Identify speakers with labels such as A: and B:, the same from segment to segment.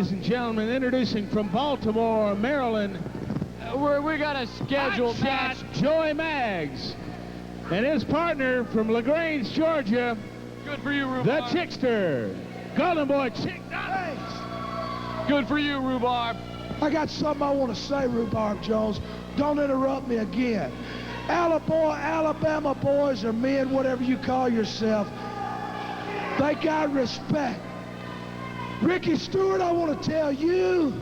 A: Ladies and gentlemen, introducing from Baltimore, Maryland,
B: we got a scheduled match.
A: Joey Maggs and his partner from LaGrange, Georgia,
B: Good for you, Rhubarb.
A: the Chickster, Golden Boy Chick Donovan.
B: Good for you, Rhubarb.
C: I got something I want to say, Rhubarb Jones. Don't interrupt me again. Alabama boys or men, whatever you call yourself, they got respect. Ricky Stewart, I want to tell you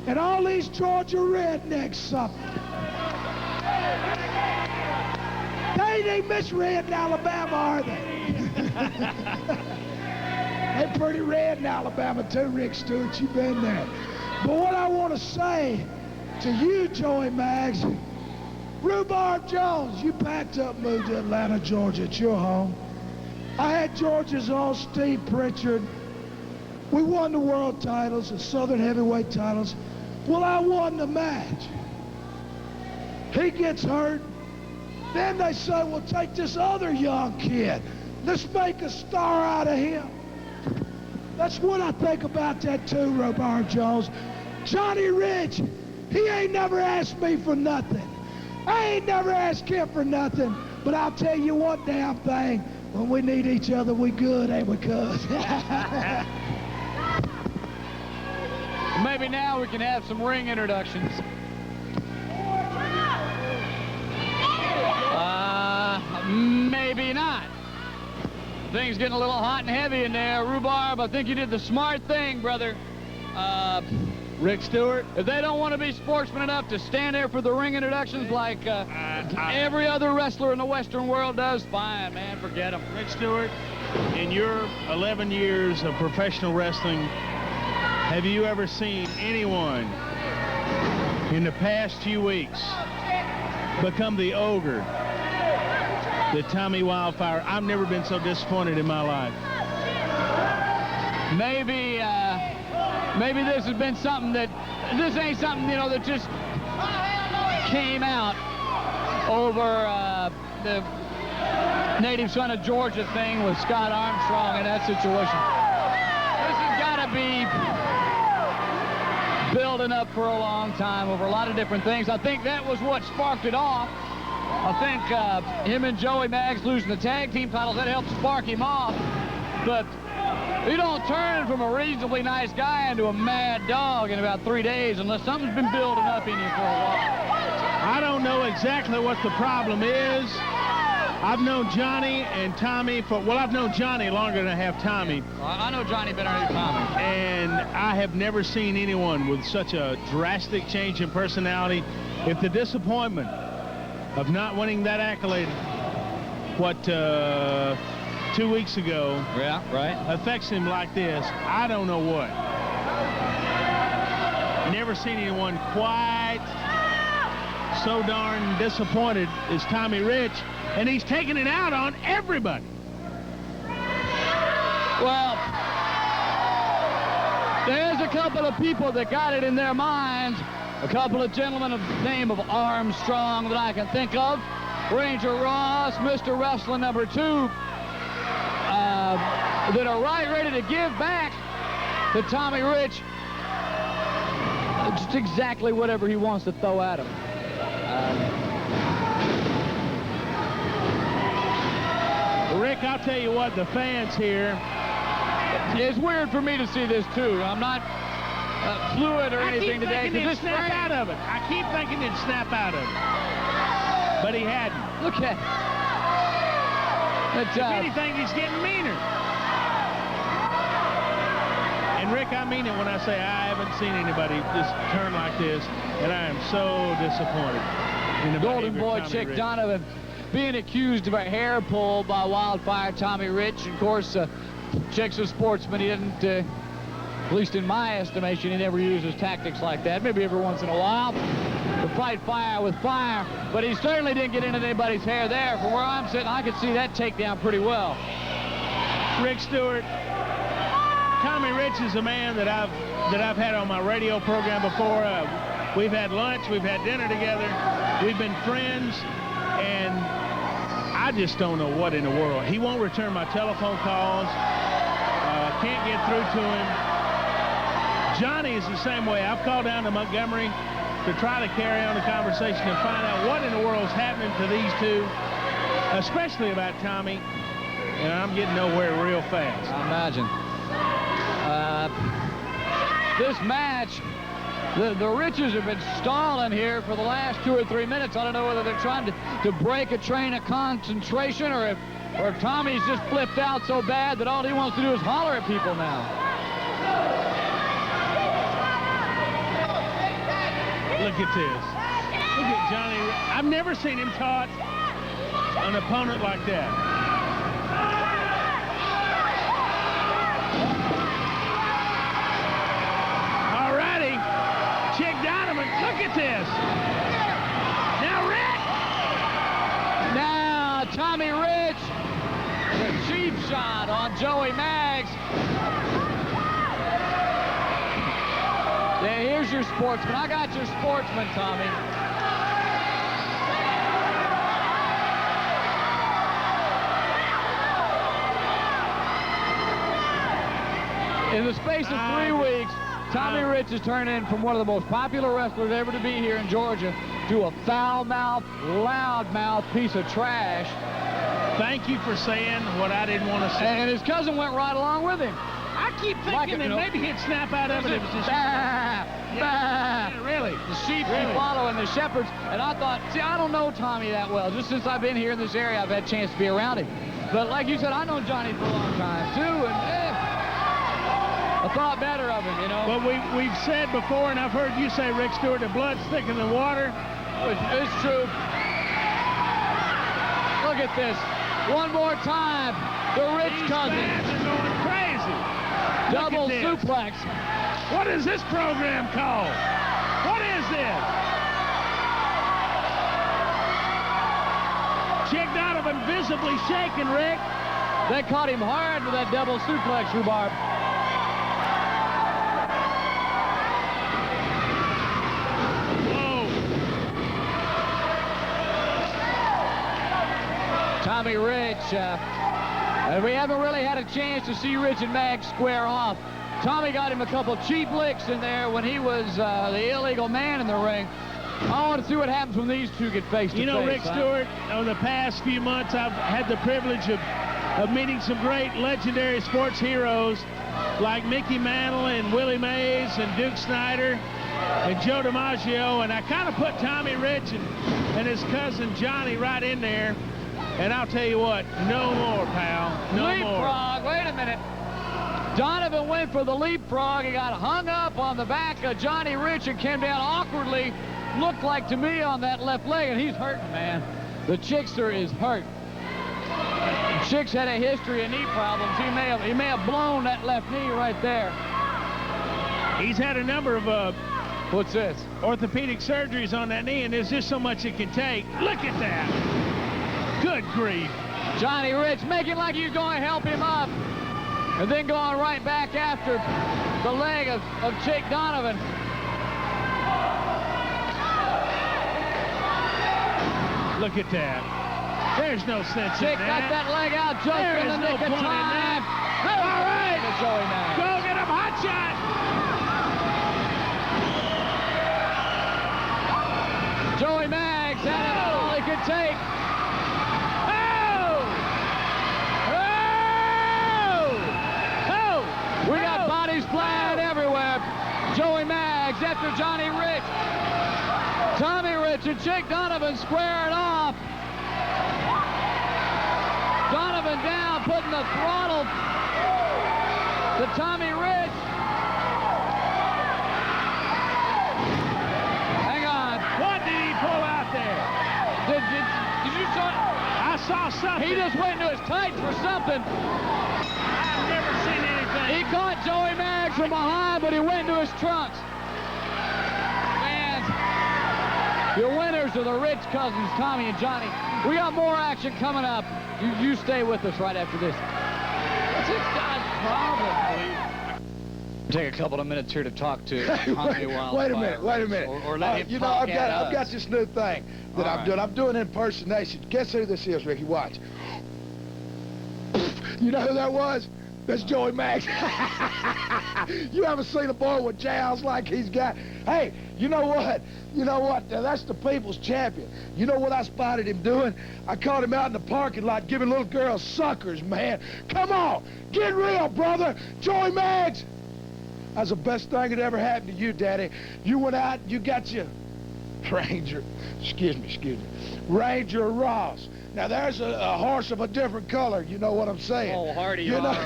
C: and all these Georgia rednecks something. They ain't misread in Alabama, are they? They're pretty red in Alabama too, Rick Stewart. You've been there. But what I want to say to you, Joey Maggs, Rhubarb Jones, you packed up and moved to Atlanta, Georgia. It's your home. I had Georgia's own Steve Pritchard. We won the world titles, the Southern heavyweight titles. Well, I won the match. He gets hurt. Then they say, well, take this other young kid. Let's make a star out of him. That's what I think about that too, Rhubarb Jones. Johnny Rich, he ain't never asked me for nothing. I ain't never asked him for nothing. But I'll tell you one damn thing. When we need each other, we good, ain't we, cuz?
B: Maybe now we can have some ring introductions. Maybe not. Things getting a little hot and heavy in there. Rhubarb, I think you did the smart thing, brother.
A: Rick Stewart.
B: If they don't want to be sportsmen enough to stand there for the ring introductions like every other wrestler in the Western world does, fine, man, forget them.
A: Rick Stewart, in your 11 years of professional wrestling, have you ever seen anyone in the past few weeks become the ogre that Tommy Wildfire? I've never been so disappointed in my life.
B: Maybe this has been something that, this ain't something, you know, that just came out over the native son of Georgia thing with Scott Armstrong in that situation. This has got to be building up for a long time over a lot of different things. I think that was what sparked it off. I think him and Joey Maggs losing the tag team titles, that helped spark him off. But you don't turn from a reasonably nice guy into a mad dog in about 3 days unless something's been building up in you for a while.
A: I don't know exactly what the problem is. I've known Johnny and Tommy for, well, I've known Johnny longer than I have Tommy.
B: I know Johnny better than Tommy.
A: And I have never seen anyone with such a drastic change in personality. If the disappointment of not winning that accolade, 2 weeks ago,
B: yeah, right,
A: affects him like this, I don't know what. Never seen anyone quite so darn disappointed as Tommy Rich, and he's taking it out on everybody.
B: Well, there's a couple of people that got it in their minds, a couple of gentlemen of the name of Armstrong that I can think of, Ranger Ross, Mr. Wrestling number 2, that are right ready to give back to Tommy Rich just exactly whatever he wants to throw at him.
A: Rick, I'll tell you what, the fans here,
B: it's weird for me to see this too. I'm not fluid or anything today.
A: I keep thinking he'd snap out of it. I keep thinking he'd snap out of it. But he hadn't.
B: Look at
A: If anything, he's getting meaner. And Rick, I mean it when I say I haven't seen anybody just turn like this, and I am so disappointed in the
B: Golden Boy Chick
A: Rich.
B: Donovan being accused of a hair pull by Wildfire Tommy Rich. Of course, Chick's a sportsman. He didn't, at least in my estimation, he never uses tactics like that. Maybe every once in a while to fight fire with fire, but he certainly didn't get into anybody's hair there. From where I'm sitting, I could see that takedown pretty well.
A: Rick Stewart, Tommy Rich is a man that I've had on my radio program before. We've had lunch, we've had dinner together, we've been friends, and I just don't know what in the world. He won't return my telephone calls. Can't get through to him. Johnny is the same way. I've called down to Montgomery to try to carry on the conversation and find out what in the world's happening to these two, especially about Tommy, and I'm getting nowhere real fast.
B: I imagine. This match, the Riches have been stalling here for the last 2 or 3 minutes. I don't know whether they're trying to break a train of concentration or if Tommy's just flipped out so bad that all he wants to do is holler at people now.
A: Look at this. Look at Johnny. I've never seen him taunt an opponent like that. All righty. Chick Donovan, look at this. Now, Rick.
B: Now, Tommy Rich, the cheap shot on Joey Maggs. Yeah, here's your sportsman. I got your sportsman, Tommy. In the space of 3 weeks, Tommy Rich has turned in from one of the most popular wrestlers ever to be here in Georgia to a foul-mouthed, loud-mouthed piece of trash.
A: Thank you for saying what I didn't want to say.
B: And his cousin went right along with him.
A: I keep thinking that maybe he'd snap out of it if it was just... Really?
B: The sheep keep following the shepherds. And I thought, see, I don't know Tommy that well. Just since I've been here in this area, I've had a chance to be around him. But like you said, I know Johnny for a long time, too. And I thought better of him, you know.
A: But we've said before, and I've heard you say, Rick Stewart, the blood's thicker than water.
B: It's true. Look at this. One more time. The Rich cousin.
A: These fans are going crazy.
B: Double suplex.
A: What is this program called? What is this? Chick Donovan visibly shaking, Rick.
B: They caught him hard with that double suplex, Rhubarb. Tommy Rich, and we haven't really had a chance to see Rich and Mag square off. Tommy got him a couple cheap licks in there when he was the illegal man in the ring. I want to see what happens when these two get face to face.
A: You know, Rick Stewart, over the past few months, I've had the privilege of meeting some great legendary sports heroes like Mickey Mantle and Willie Mays and Duke Snyder and Joe DiMaggio, and I kind of put Tommy Rich and his cousin Johnny right in there. And I'll tell you what, no more, pal. No
B: leapfrog.
A: more.
B: Wait a minute. Donovan went for the leapfrog. He got hung up on the back of Johnny Rich and came down awkwardly. Looked like to me on that left leg, and he's hurting, man. The Chickster is hurt. Chick's had a history of knee problems. He may have blown that left knee right there.
A: He's had a number of
B: what's this?
A: Orthopedic surgeries on that knee, and there's just so much it can take. Look at that. Good grief.
B: Johnny Rich making like he's going to help him up. And then going right back after the leg of Chick Donovan.
A: Look at that. There's no sense
B: Chick
A: in that.
B: got that leg out just in the nick of time.
A: All right.
B: Joey Mag.
A: Go get him, hot shot.
B: Joey Maggs had it all he could take. We got bodies flying everywhere. Joey Maggs after Johnny Rich. Tommy Rich and Chick Donovan squaring off. Donovan down, putting the throttle to Tommy Rich. Hang on.
A: What did he pull out there?
B: Did you saw?
A: I saw something.
B: He just went into his tights for something.
A: I've never seen anything.
B: He caught Joey Maggs from behind, but he went into his trunks. Man, your winners are the Rich cousins, Tommy and Johnny. We got more action coming up. You stay with us right after this. What's this guy's problem? Take a couple of minutes here to talk to Tommy
C: Wait a minute.
B: Or let him
C: you know,
B: talk
C: I've got this new thing that I'm doing. I'm doing impersonation. Guess who this is, Ricky? Watch. You know who that was? That's Joey Max. You ever seen a boy with jowls like he's got? Hey, you know what? You know what? Now, that's the people's champion. You know what I spotted him doing? I caught him out in the parking lot giving little girls suckers, man. Come on, get real, brother. Joey Mags. That's the best thing that ever happened to you, Daddy. You went out, you got your Ranger, excuse me, Ranger Ross. Now there's a horse of a different color, you know what I'm saying?
B: Oh, Hardy,
C: you know?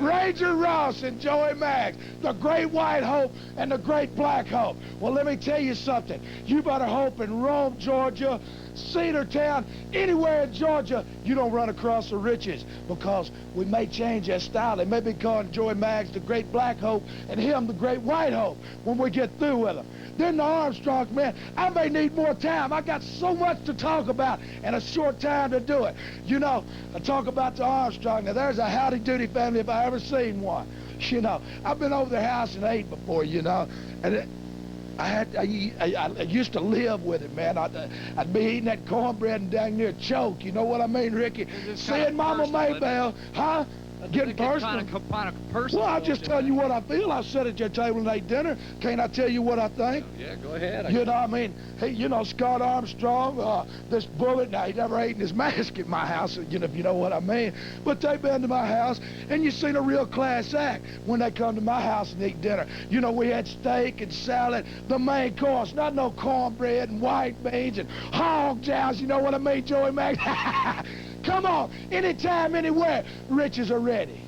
C: Ranger Ross and Joey Mags, the great white hope and the great black hope. Well, let me tell you something. You better hope in Rome, Georgia, Cedartown, anywhere in Georgia, you don't run across the riches, because we may change that style. They may be calling Joey Mags the great black hope and him the great white hope when we get through with him. Then the Armstrong, man, I may need more time. I got so much to talk about and a short time to do it. You know, I talk about the Armstrong. Now, there's a howdy-doody family if I ever seen one. You know, I've been over their house and ate before, you know, and I used to live with it, man. I'd be eating that cornbread and dang near choke. You know what I mean, Ricky? Seeing Mama Maybelle, huh? Getting personal. Well, I'm just telling you what I feel. I sit at your table and ate dinner. Can't I tell you what I think?
B: Yeah, go ahead.
C: You know, I mean, hey, you know, Scott Armstrong, this bullet. Now, he never ate in his mask at my house, you know, if you know what I mean. But they've been to my house, and you seen a real class act when they come to my house and eat dinner. You know, we had steak and salad, the main course, not no cornbread and white beans and hog jows. You know what I mean, Joey Mac? Come on, anytime, anywhere, riches are ready.